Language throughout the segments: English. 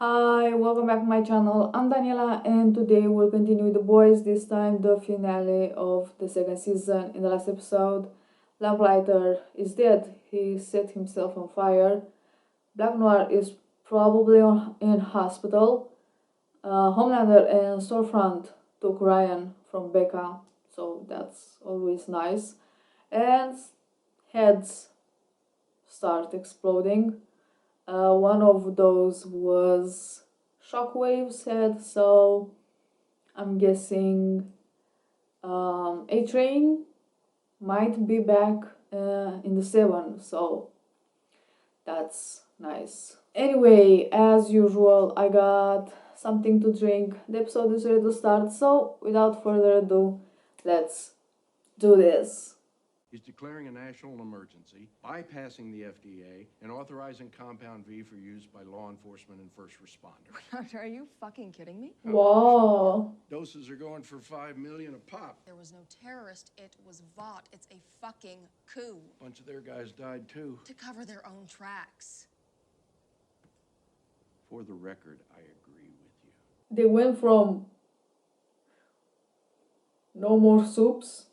Hi, welcome back to my channel. I'm Daniela and today we'll continue with The Boys, this time the finale of the second season. In the last episode, Lamplighter is dead. He set himself on fire. Black Noir is probably in hospital. Homelander and Storefront took Ryan from Becca, so that's always nice. And heads start exploding. One of those was Shockwave's head, so I'm guessing A-Train might be back in the 7, so that's nice. Anyway, as usual, I got something to drink. The episode is ready to start, so without further ado, let's do this. Is declaring a national emergency, bypassing the FDA, and authorizing Compound V for use by law enforcement and first responders. Are you fucking kidding me? Wow. Doses are going for $5 million a pop. There was no terrorist. It was Vought. It's a fucking coup. A bunch of their guys died too. To cover their own tracks. For the record, I agree with you. They went from no more soups,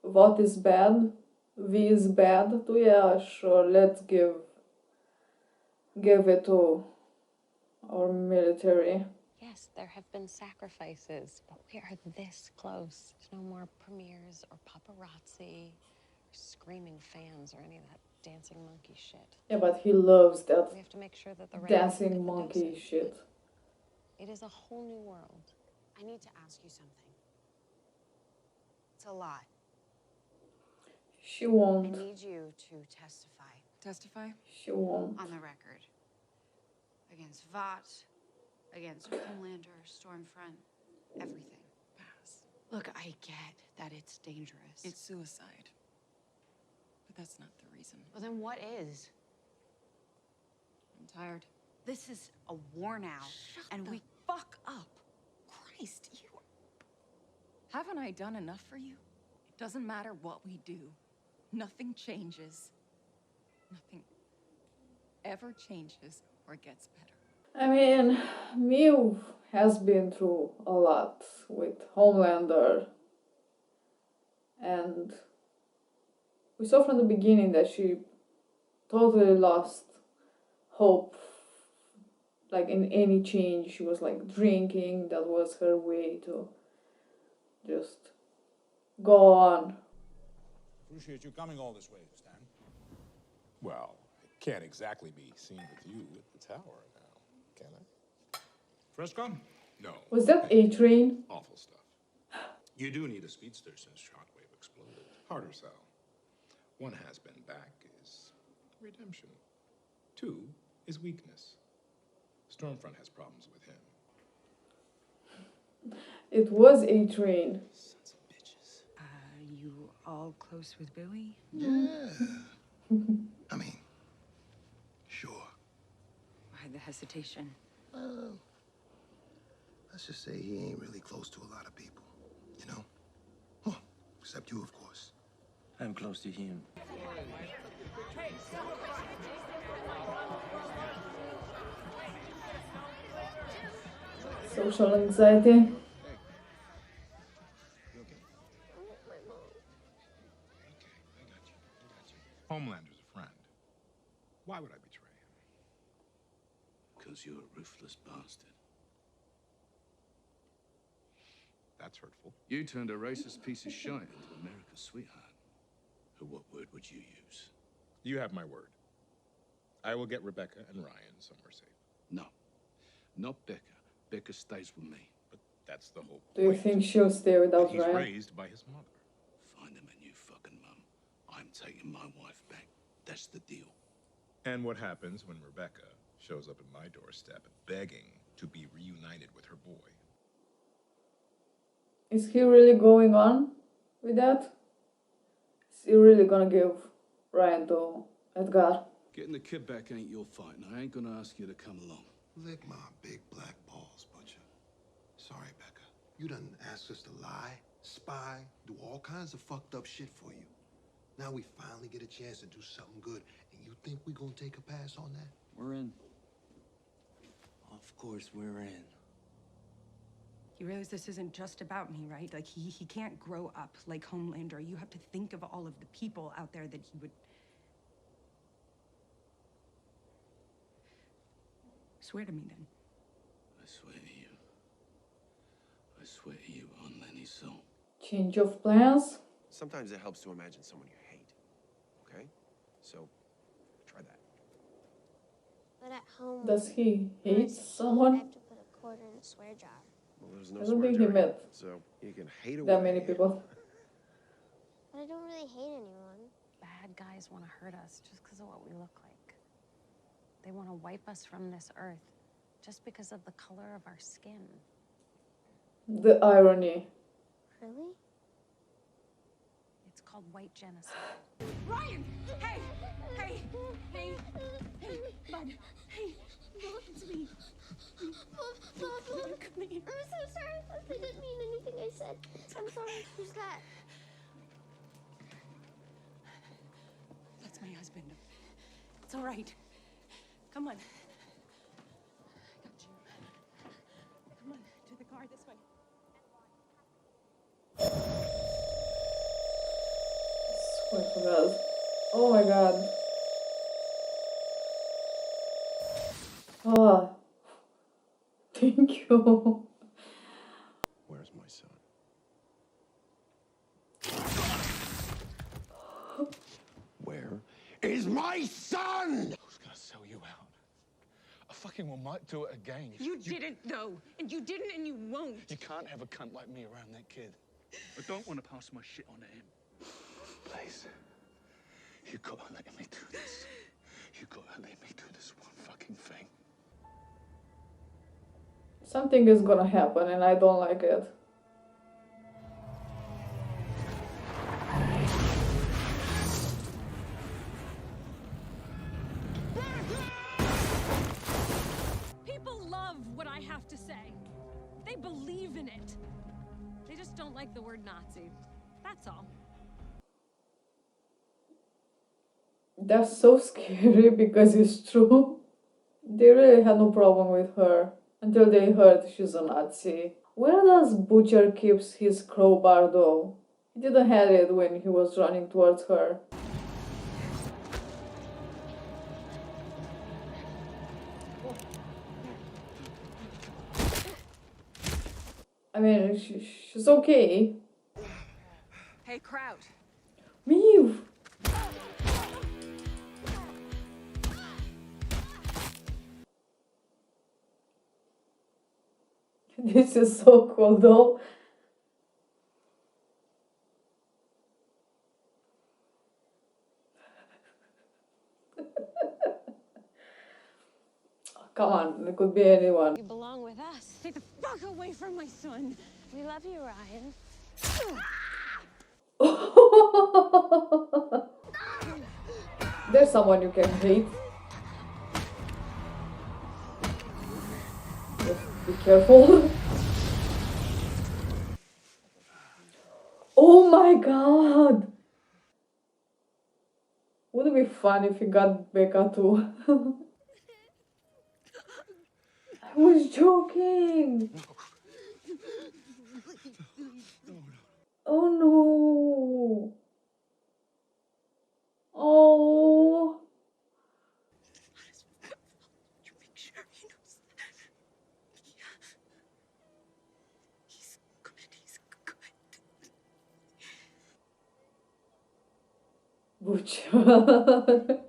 what is bad, V is bad, to yeah, sure, let's give it to our military. Yes, there have been sacrifices, but we are this close. There's no more premieres or paparazzi or screaming fans or any of that dancing monkey shit. Yeah, but he loves that We have to make sure that the right dancing people get the monkey dosage. shit. It is a whole new world. I need to ask you something. It's a lot. She I won't. need you to testify Testify? She won't. on the record. Against Vought, against Homelander, Stormfront, everything. Pass. Look, I get that it's dangerous. It's suicide. But that's not the reason. Well, then what is? I'm tired. This is a war now. Shut and the we fuck up. Christ, you... Haven't I done enough for you? It doesn't matter what we do. Nothing changes. Nothing ever changes or gets better. I mean, Mew has been through a lot with Homelander, and we saw from the beginning that she totally lost hope, like in any change. She was like drinking, that was her way to just go on. Appreciate you coming all this way, Stan. Well, I can't exactly be seen with you at the tower now, can I? Fresco? No. Was that A-Train? Awful stuff. You do need a speedster since Shockwave exploded. Harder sell. One has been back is redemption. Two is weakness. Stormfront has problems with him. It was A-Train. Sons of bitches. You all close with Billy? Yeah. I mean, sure. Why the hesitation? Well, let's just say he ain't really close to a lot of people, you know? Well, except you, of course. I'm close to him. Social anxiety. You okay? Okay, I got you. Homelander's a friend. Why would I betray him? Because you're a ruthless bastard. That's hurtful. You turned a racist piece of shit into America's sweetheart. What word would you use? You have my word. I will get Rebecca and Ryan somewhere safe. No, not Becca. Becca stays with me. But that's the whole point. Do you think she'll stay without He's Ryan? raised by his mother. Find him a new fucking mum. I'm taking my wife back. That's the deal. And what happens when Rebecca shows up at my doorstep begging to be reunited with her boy? Is he really going on with that? Is he really gonna give Ryan to Edgar? Getting the kid back ain't your fight, and I ain't gonna ask you to come along. Lick my big black balls, Butcher. Sorry, Becca. You done asked us to lie, spy, do all kinds of fucked up shit for you. Now we finally get a chance to do something good, and you think we gonna take a pass on that? We're in. I'll course we're in. You realize this isn't just about me, right? Like, he can't grow up like Homelander. You have to think of all of the people out there that he would... Swear to me, then. I swear to you. I swear to you on Lenny's soul. Change of plans. Sometimes it helps to imagine someone you hate. Okay? So, try that. But at home, Does he when I hate say I someone? have to put a quarter in a swear jar. Well, there's no I don't swear think he jar met yet, so you can hate away. that many people. But I don't really hate anyone. Bad guys want to hurt us just because of what we look like. They want to wipe us from this earth just because of the color of our skin. The irony. Really? It's called white genocide. Ryan! Hey! Hey! Hey! Hey! Bud! Hey! Listen to me! Mom, I'm so sorry. I didn't mean anything I said. I'm sorry. Who's that? That's my husband. It's all right. Come on. I got you. Come on, to the car this way. Swear to God. Oh my God. Ah. Thank you. Where's my son? Where is my son? Who's gonna sell you out? I fucking well might do it again. You didn't, though. And you didn't, and you won't. You can't have a cunt like me around that kid. I don't want to pass my shit on to him. Please. You gotta let me do this. You gotta let me do this one fucking thing. Something is gonna happen and I don't like it. People love what I have to say. They believe in it. They just don't like the word Nazi. That's all. That's so scary because it's true. They really had no problem with her until they heard she's a Nazi. Where does Butcher keeps his crowbar though? He didn't have it when he was running towards her. I mean, she's okay. Hey, Kraut. Move! This is so cool though. Come on, it could be anyone. You belong with us. Stay the fuck away from my son. We love you, Ryan. There's someone you can hate. Just be careful. Oh my God! Would it be fun if he got Becca too? I was joking. Oh no. Oh. You make sure he knows that. He's good. He's good. Butcher.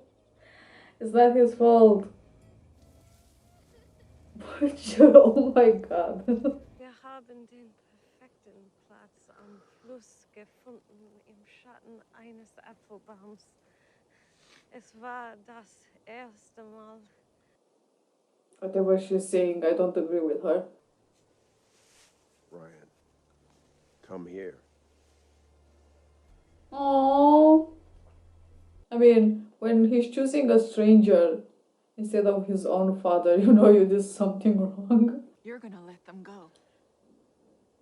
It's not his fault. Butcher, oh my God. Wir haben den perfekten Platz am Fluss gefunden, im Schatten eines Apfelbaums. Es war das erste Mal. Whatever she's saying, I don't agree with her. Ryan, come here. Oh. I mean, when he's choosing a stranger instead of his own father, you know you did something wrong. You're gonna let them go.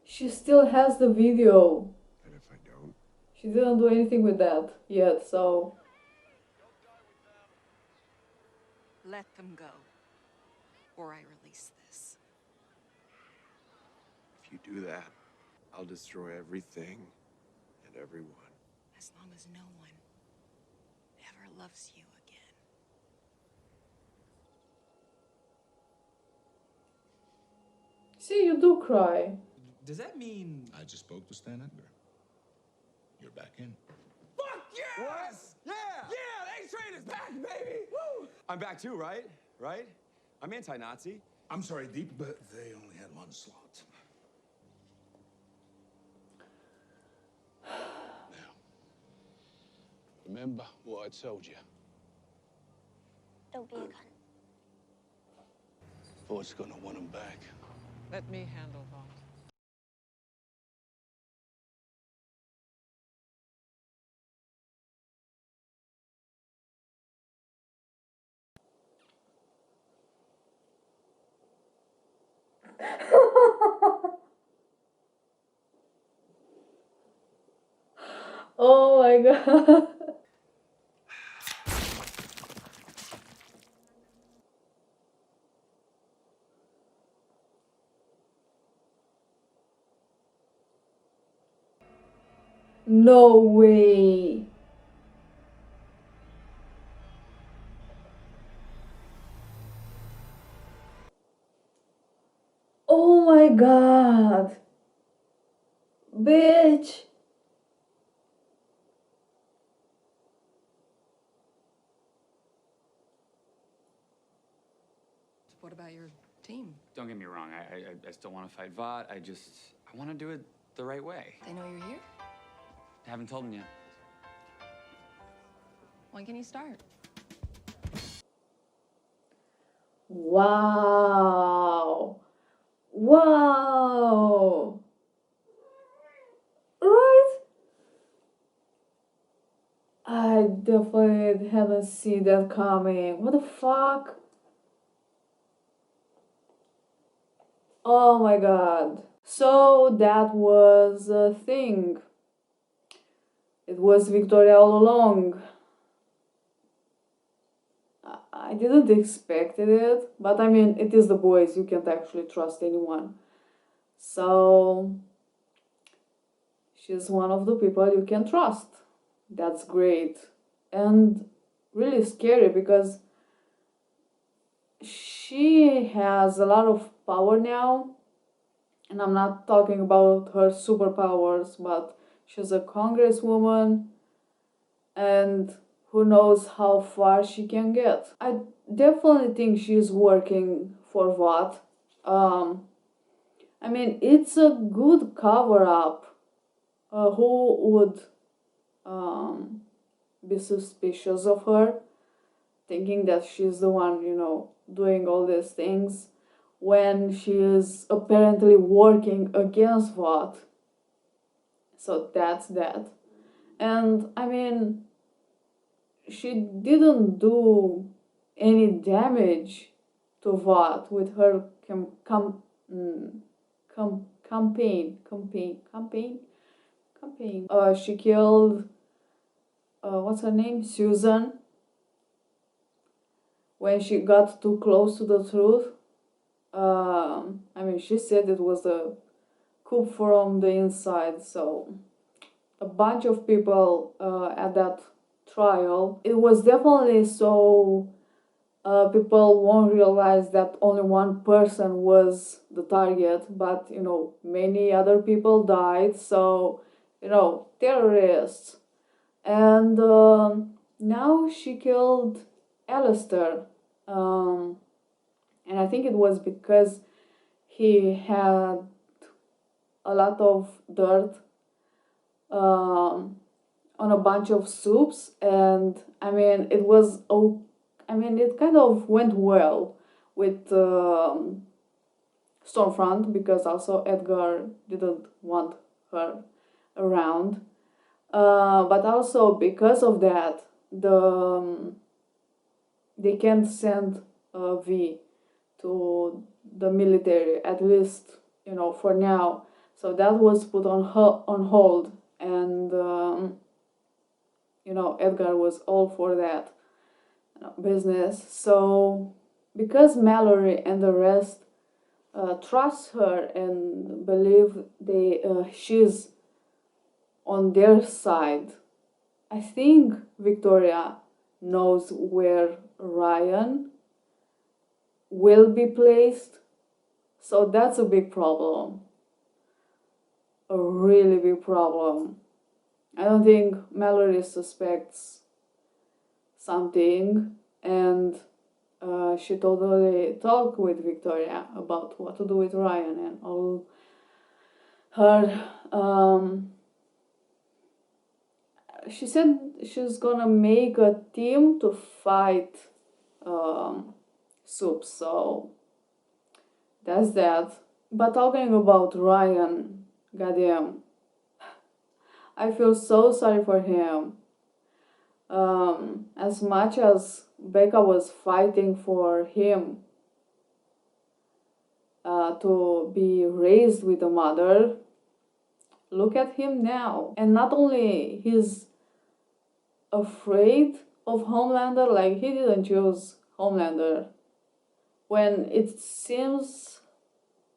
She still has the video. And if I don't? She didn't do anything with that yet, so... Let them go. Or I release this. you do that, I'll destroy everything and everyone. As long as no one ever loves you again. See, you do cry. Does that mean I just spoke to Stan Edgar. You're back in. Fuck yeah! What? Yeah! Yeah, the A-Train is back, baby! Woo! I'm back too, right? Right? I'm anti-Nazi. I'm sorry, Deep, but they only had one slot. Now, remember what I told you. Don't be a cunt. Ford's gonna want them back. Let me handle that. Oh my god. No way. Oh my god. Bitch. What about your team? Don't get me wrong, I still want to fight Vought. I want to do it the right way. They know you're here? Haven't told them yet. When can you start? Wow. Wow. Right? I definitely haven't seen that coming. What the fuck? Oh my god. So that was a thing. It was Victoria all along. I didn't expect it, but I mean, it is the boys, you can't actually trust anyone. So, she's one of the people you can trust. That's great. And really scary because she has a lot of power now. And I'm not talking about her superpowers, but she's a congresswoman and who knows how far she can get. I definitely think she's working for Vought. I mean, it's a good cover up. Who would be suspicious of her, thinking that she's the one, doing all these things when she is apparently working against Vought? So that's that. And I mean, she didn't do any damage to Vought with her campaign. She killed what's her name, Susan, when she got too close to the truth. I mean, she said it was a coup from the inside. So a bunch of people at that trial. It was definitely so people won't realize that only one person was the target, but many other people died. So terrorists. And now she killed Alistair. And I think it was because he had a lot of dirt on a bunch of soups, and I mean it was it kind of went well with Stormfront, because also Edgar didn't want her around, but also because of that they can't send V to the military, at least for now. So that was put on hold, and Edgar was all for that business. So because Mallory and the rest trust her and believe she's on their side. I think Victoria knows where Ryan will be placed, so that's a big problem. A really big problem. I don't think Mallory suspects something, and she totally talked with Victoria about what to do with Ryan and all her. She said she's gonna make a team to fight Soup, so that's that. But talking about Ryan, goddamn, I feel so sorry for him. As much as Becca was fighting for him to be raised with a mother, look at him now. And not only he's afraid of Homelander, like he didn't choose Homelander. When it seemed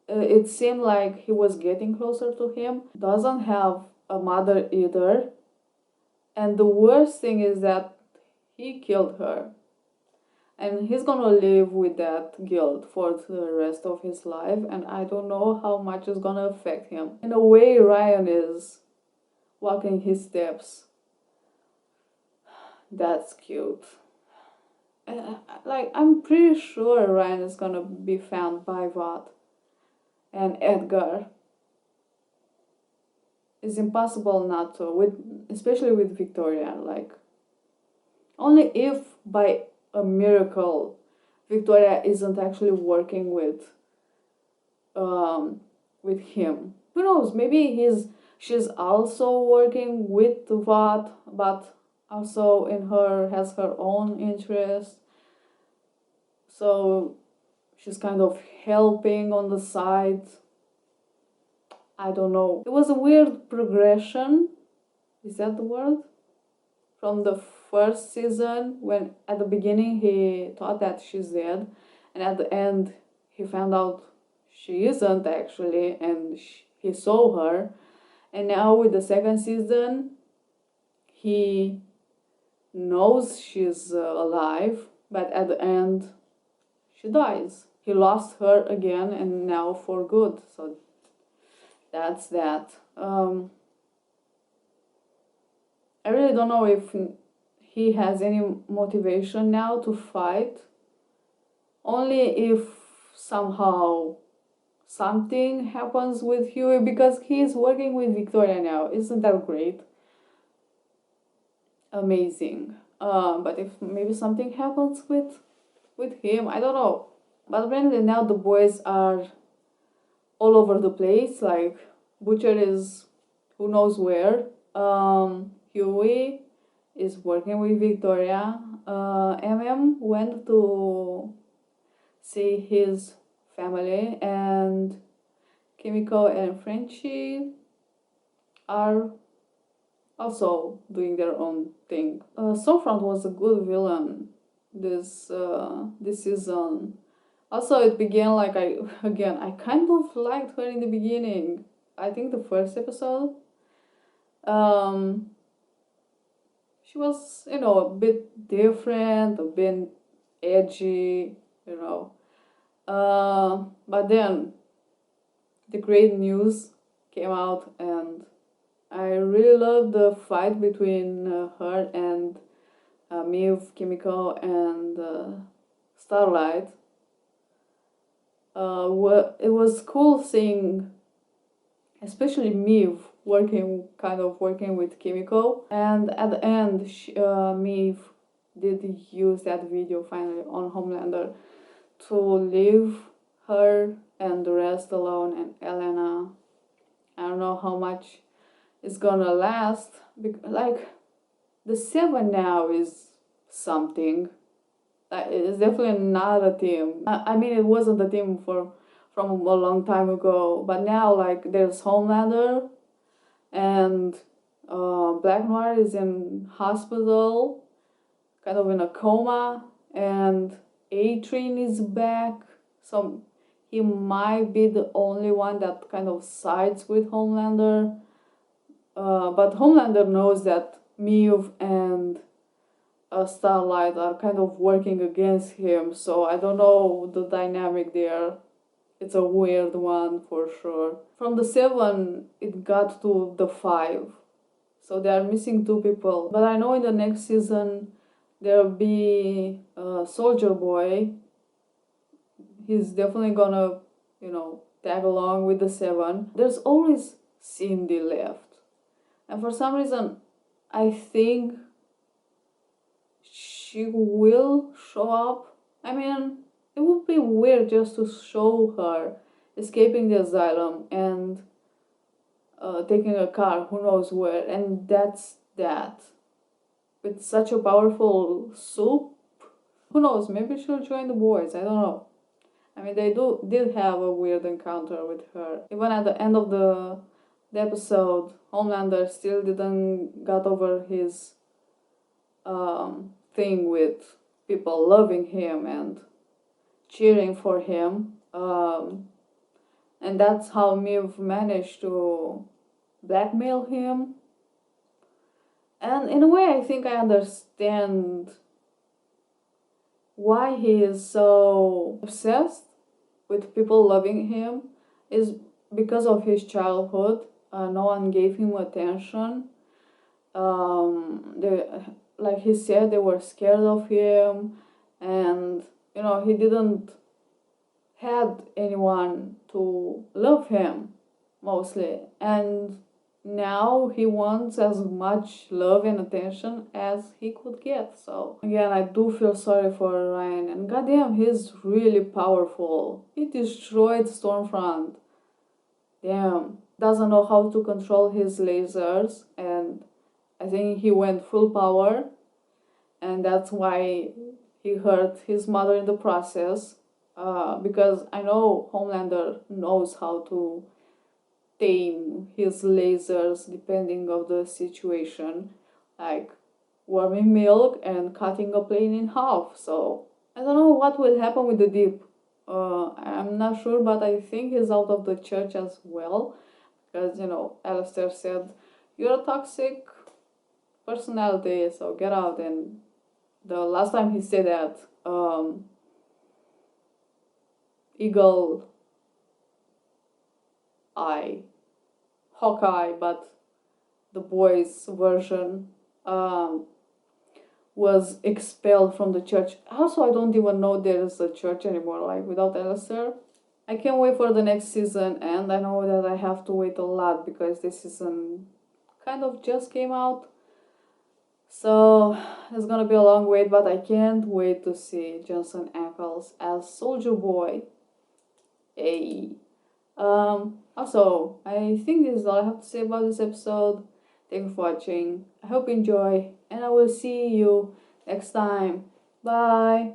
like he was getting closer to him, doesn't have a mother either. And the worst thing is that he killed her. And he's gonna live with that guilt for the rest of his life, and I don't know how much is gonna affect him. In a way, Ryan is walking his steps. That's cute. Like, I'm pretty sure Ryan is gonna be found by Vought and Edgar. It's impossible not to, especially with Victoria. Like, only if by a miracle Victoria isn't actually working with him. Who knows? Maybe she's also working with Vought, but also has her own interest. So she's kind of helping on the side. I don't know. It was a weird progression. Is that the word? From the first season, when at the beginning he thought that she's dead, and at the end he found out she isn't actually, and he saw her. And now with the second season, he knows she's alive, but at the end she dies. He lost her again, and now for good. So that's that. I really don't know if he has any motivation now to fight. Only if somehow something happens with Huey, because he's working with Victoria now. Isn't that great? Amazing. But if maybe something happens with him, I don't know. But apparently now the boys are all over the place. Like, Butcher is who knows where. Huey is working with Victoria. Went to see his family, and Kimiko and Frenchie are also doing their own thing. Stormfront was a good villain this season. Also, it began like I kind of liked her in the beginning. I think the first episode. She was, a bit different, a bit edgy, but then the great news came out, and I really loved the fight between her and Miv, Kimiko, and Starlight. It was cool seeing, especially Miv, working with Kimiko, and at the end, Miv did use that video finally on Homelander to leave her and the rest alone, and Elena. I don't know how much it's gonna last. Like, the 7 now is something. It's definitely not a team. I mean, it wasn't a team from a long time ago, but now, like, there's Homelander, and Black Noir is in hospital, kind of in a coma, and A-Train is back. So he might be the only one that kind of sides with Homelander. But Homelander knows that Maeve and Starlight are kind of working against him, so I don't know the dynamic there. It's a weird one for sure. From the 7, it got to the 5. So they are missing 2 people. But I know in the next season there'll be Soldier Boy. He's definitely gonna, tag along with the 7. There's always Cindy left. And for some reason, I think she will show up. I mean, it would be weird just to show her escaping the asylum and taking a car who knows where, and that's that. With such a powerful soup, who knows, maybe she'll join the boys, I don't know. I mean, they did have a weird encounter with her. Even at the end of the episode, Homelander still didn't got over his thing with people loving him and cheering for him. And that's how Maeve managed to blackmail him. And in a way, I think I understand why he is so obsessed with people loving him, is because of his childhood. No one gave him attention. Like he said, they were scared of him, and he didn't had anyone to love him mostly, and now he wants as much love and attention as he could get. So again, I do feel sorry for Ryan, and goddamn, he's really powerful. He destroyed Stormfront. Damn, doesn't know how to control his lasers, and I think he went full power, and that's why he hurt his mother in the process. Because I know Homelander knows how to tame his lasers depending of the situation, like warming milk and cutting a plane in half. So I don't know what will happen with the Deep. I'm not sure, but I think he's out of the church as well, because Alistair said, "You're a toxic personality, so get out." And the last time he said that, Eagle Eye, Hawkeye, but the boys' version, was expelled from the church. Also, I don't even know there's a church anymore, like without Alistair. I can't wait for the next season, and I know that I have to wait a lot because this season kind of just came out. So it's gonna be a long wait, but I can't wait to see Jensen Ackles as Soldier Boy. Hey. Also, I think this is all I have to say about this episode. Thank you for watching. I hope you enjoy, and I will see you next time. Bye.